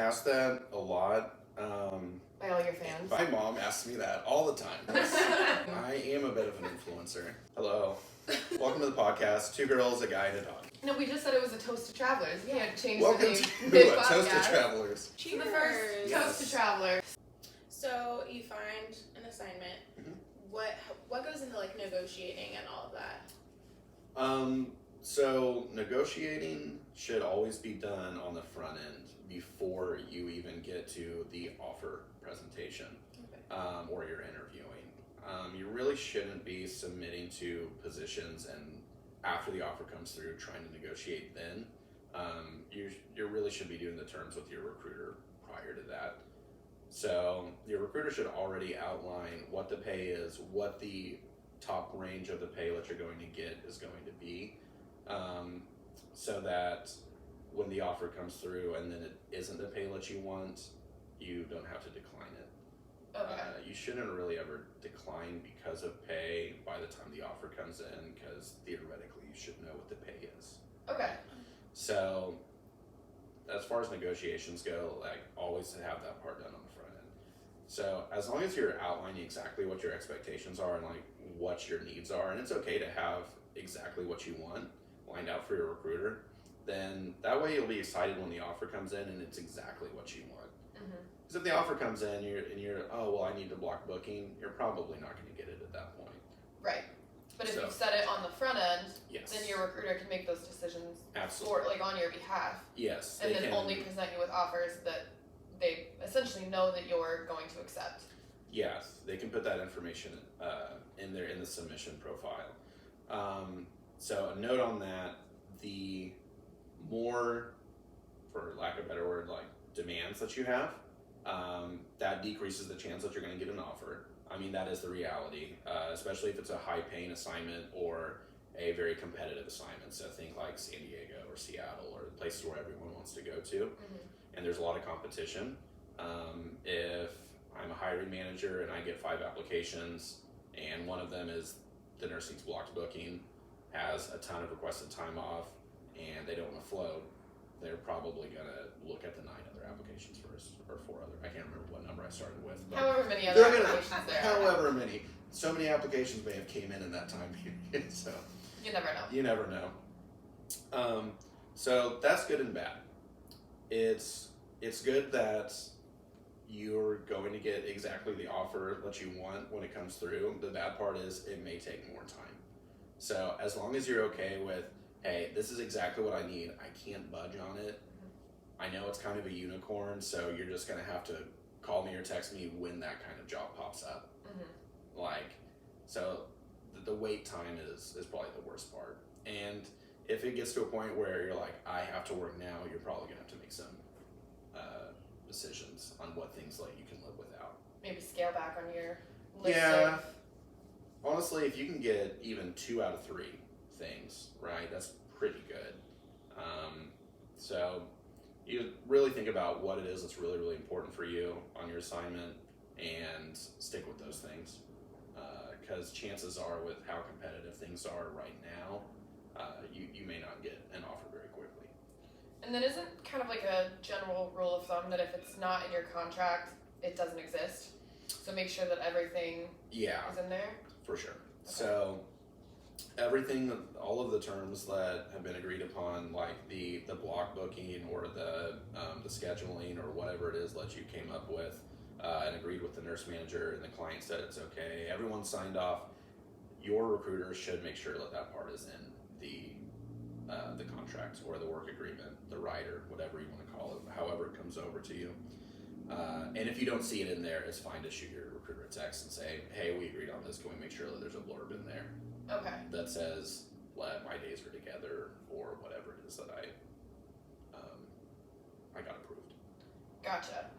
asked that a lot. By all your fans. My mom asks me that all the time. I am a bit of an influencer. Hello. Welcome to the podcast, Two Girls, a Guy, and a Dog. No, we just said it was a toast to travelers. You can't change Welcome the name to mid-podcast. Toast to Travelers. Cheers. The first toast to traveler. So you find an assignment. Mm-hmm. What goes into like negotiating and all of that? So negotiating should always be done on the front end before you even get to the offer presentation, or you're interviewing. You really shouldn't be submitting to positions and after the offer comes through trying to negotiate then. You really should be doing the terms with your recruiter prior to that. So your recruiter should already outline what the pay is, what the top range of the pay that you're going to get is going to be, so that when the offer comes through and then it isn't the pay that you want, you don't have to decline it. Okay. You shouldn't really ever decline because of pay by the time the offer comes in, because theoretically you should know what the pay is. Okay. So as far as negotiations go, like, always have that part done on the front end. So as long as you're outlining exactly what your expectations are and like what your needs are, and it's okay to have exactly what you want lined out for your recruiter, then that way you'll be excited when the offer comes in and it's exactly what you want. Because if the offer comes in and you're oh well I need to block booking, you're probably not going to get it at that point. Right. But if you've set it on the front end, yes, then your recruiter can make those decisions absolutely on your behalf. Yes. And then only present you with offers that they essentially know that you're going to accept. Yes, they can put that information in the submission profile. So a note on that: the more, for lack of a better word, like demands that you have, that decreases the chance that you're going to get an offer. I mean, that is the reality, especially if it's a high-paying assignment or a very competitive assignment. So think like San Diego or Seattle or places where everyone wants to go to, and there's a lot of competition. If I'm a hiring manager and I get 5 applications and one of them is the nursing's blocked booking, has a ton of requested time off, and they don't want to float, they're probably going to look at the 9 other applications first, or 4 other. I can't remember what number I started with. But however many other applications there are. However many. So many applications may have came in that time period. So you never know. You never know. So that's good and bad. It's good that you're going to get exactly the offer that you want when it comes through. The bad part is it may take more time. So as long as you're okay with, hey, this is exactly what I need, I can't budge on it. I know it's kind of a unicorn, so you're just going to have to call me or text me when that kind of job pops up. So the wait time is probably the worst part. And if it gets to a point where you're like, I have to work now, you're probably going to have to make some decisions on what things like you can live without. Maybe scale back on your list. Yeah. Honestly, if you can get even 2 out of 3 things, right, that's pretty good. So you really think about what it is that's really, really important for you on your assignment and stick with those things. Because chances are, with how competitive things are right now, you may not get an offer very quickly. And then isn't kind of like a general rule of thumb that if it's not in your contract, it doesn't exist? So make sure that everything is in there? For sure. Okay. So everything, all of the terms that have been agreed upon, like the block booking or the scheduling or whatever it is that you came up with, and agreed with the nurse manager and the client said it's okay, everyone signed off, your recruiter should make sure that part is in the contract or the work agreement, the rider, whatever you want to call it, however it comes over to you. And if you don't see it in there, it's fine to shoot your recruiter a text and say, hey, we agreed on this, can we make sure that there's a blurb in there that says my days are together or whatever it is that I got approved. Gotcha.